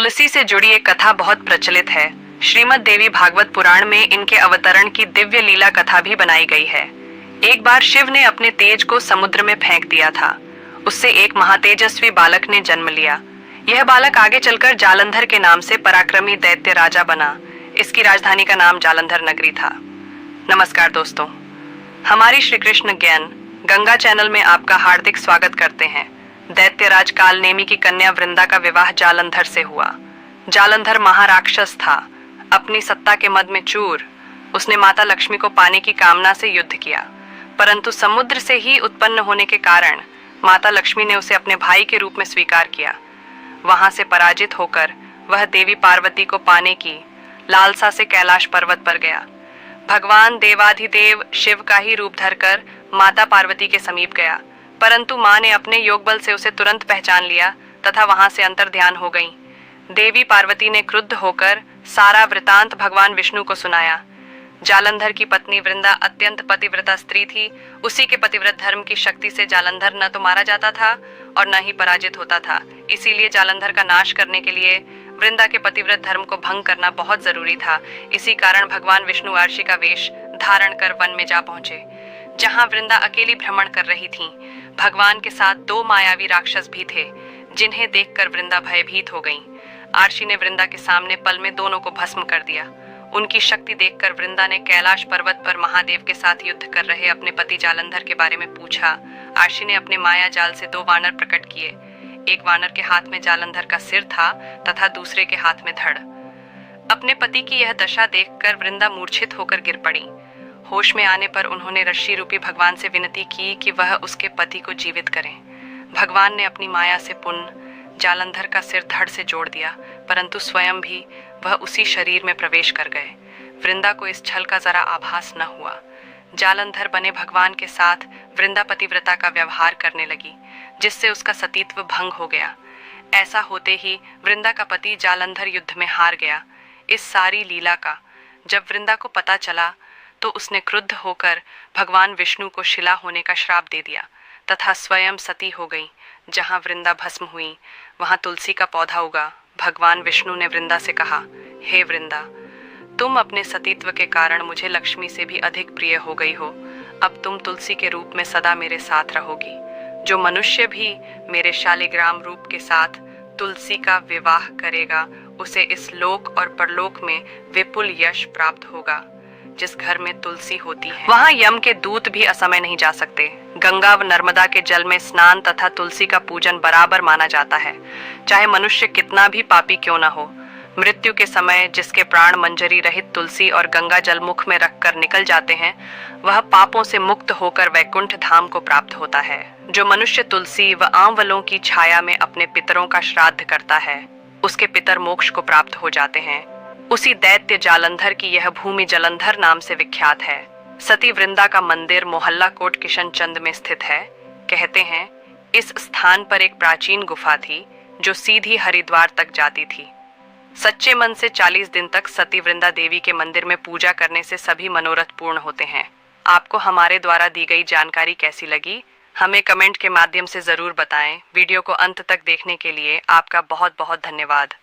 तुलसी से जुड़ी एक कथा बहुत प्रचलित है। श्रीमद् देवी भागवत पुराण में इनके अवतरण की दिव्य लीला कथा भी बनाई गई है। एक बार शिव ने अपने तेज को समुद्र में फेंक दिया था। उससे एक महातेजस्वी बालक ने जन्म लिया। यह बालक आगे चलकर जालंधर के नाम से पराक्रमी दैत्य राजा बना। इसकी राजधानी का नाम जालंधर नगरी था। नमस्कार दोस्तों, हमारी श्री कृष्ण ज्ञान गंगा चैनल में आपका हार्दिक स्वागत करते हैं। दैत्यराज कालनेमी की कन्या वृंदा का विवाह जालंधर से हुआ। जालंधर महाराक्षस था, अपनी सत्ता के मद में चूर। उसने माता लक्ष्मी को पाने की कामना से युद्ध किया, परंतु समुद्र से ही उत्पन्न होने के कारण माता लक्ष्मी ने उसे अपने भाई के रूप में स्वीकार किया। वहां से पराजित होकर वह देवी पार्वती को पाने की लालसा से कैलाश पर्वत पर गया। भगवान देवाधिदेव शिव का ही रूप धरकर माता पार्वती के समीप गया, परंतु मां ने अपने योग बल से उसे तुरंत पहचान लिया तथा वहां से अंतर्ध्यान हो गईं। देवी पार्वती ने क्रुद्ध होकर सारा वृतांत भगवान विष्णु को सुनाया। जालंधर की पत्नी वृंदा अत्यंत पतिव्रता स्त्री थी। उसी के पतिव्रत धर्म की शक्ति से जालंधर न तो मारा जाता था और न ही पराजित होता था। इसीलिए जालंधर का नाश करने के लिए वृंदा के पतिव्रत धर्म को भंग करना बहुत जरूरी था। इसी कारण भगवान विष्णु आर्षी का वेश धारण कर वन में जा पहुंचे, जहां वृंदा अकेली भ्रमण कर रही थी। भगवान के साथ दो मायावी राक्षस भी थे, जिन्हें देखकर वृंदा भयभीत हो गईं। आर्षी ने वृंदा के सामने पल में दोनों को भस्म कर दिया। उनकी शक्ति देखकर वृंदा ने कैलाश पर्वत पर महादेव के साथ युद्ध कर रहे अपने पति जालंधर के बारे में पूछा। आर्षी ने अपने माया जाल से दो वानर प्रकट किए। एक वानर के हाथ में जालंधर का सिर था तथा दूसरे के हाथ में धड़। अपने पति की यह दशा देखकर वृंदा मूर्छित होकर गिर पड़ी। होश में आने पर उन्होंने रश्मि रूपी भगवान से विनती की कि वह उसके पति को जीवित करें। भगवान ने अपनी माया से पुनः जालंधर का सिर धड़ से जोड़ दिया, परंतु स्वयं भी वह उसी शरीर में प्रवेश कर गए। वृंदा को इस छल का जरा आभास न हुआ। जालंधर बने भगवान के साथ वृंदा पतिव्रता का व्यवहार करने लगी, जिससे उसका सतीत्व भंग हो गया। ऐसा होते ही वृंदा का पति जालंधर युद्ध में हार गया। इस सारी लीला का जब वृंदा को पता चला तो उसने क्रुद्ध होकर भगवान विष्णु को शिला होने का श्राप दे दिया तथा स्वयं सती हो गई। जहां वृंदा भस्म हुई वहां तुलसी का पौधा उगा। भगवान विष्णु ने वृंदा से कहा, हे वृंदा, तुम अपने सतीत्व के कारण मुझे लक्ष्मी से भी अधिक प्रिय हो गई हो। अब तुम तुलसी के रूप में सदा मेरे साथ रहोगी। जो मनुष्य भी मेरे शालिग्राम रूप के साथ तुलसी का विवाह करेगा, उसे इस लोक और परलोक में विपुल यश प्राप्त होगा। जिस घर में तुलसी होती है वहां यम के दूत भी असमय नहीं जा सकते। गंगा व नर्मदा के जल में स्नान तथा तुलसी का पूजन बराबर माना जाता है, चाहे मनुष्य कितना भी पापी क्यों न हो। मृत्यु के समय जिसके प्राण मंजरी रहित तुलसी और गंगा जल मुख में रखकर निकल जाते हैं, वह पापों से मुक्त होकर वैकुंठ धाम को प्राप्त होता है। जो मनुष्य तुलसी व आंवलों की छाया में अपने पितरों का श्राद्ध करता है, उसके पितर मोक्ष को प्राप्त हो जाते हैं। उसी दैत्य जालंधर की यह भूमि जलंधर नाम से विख्यात है। सती वृंदा का मंदिर मोहल्ला कोट किशनचंद में स्थित है। कहते हैं इस स्थान पर एक प्राचीन गुफा थी जो सीधी हरिद्वार तक जाती थी। सच्चे मन से 40 दिन तक सती वृंदा देवी के मंदिर में पूजा करने से सभी मनोरथ पूर्ण होते हैं। आपको हमारे द्वारा दी गई जानकारी कैसी लगी, हमें कमेंट के माध्यम से जरूर बताएं। वीडियो को अंत तक देखने के लिए आपका बहुत बहुत धन्यवाद।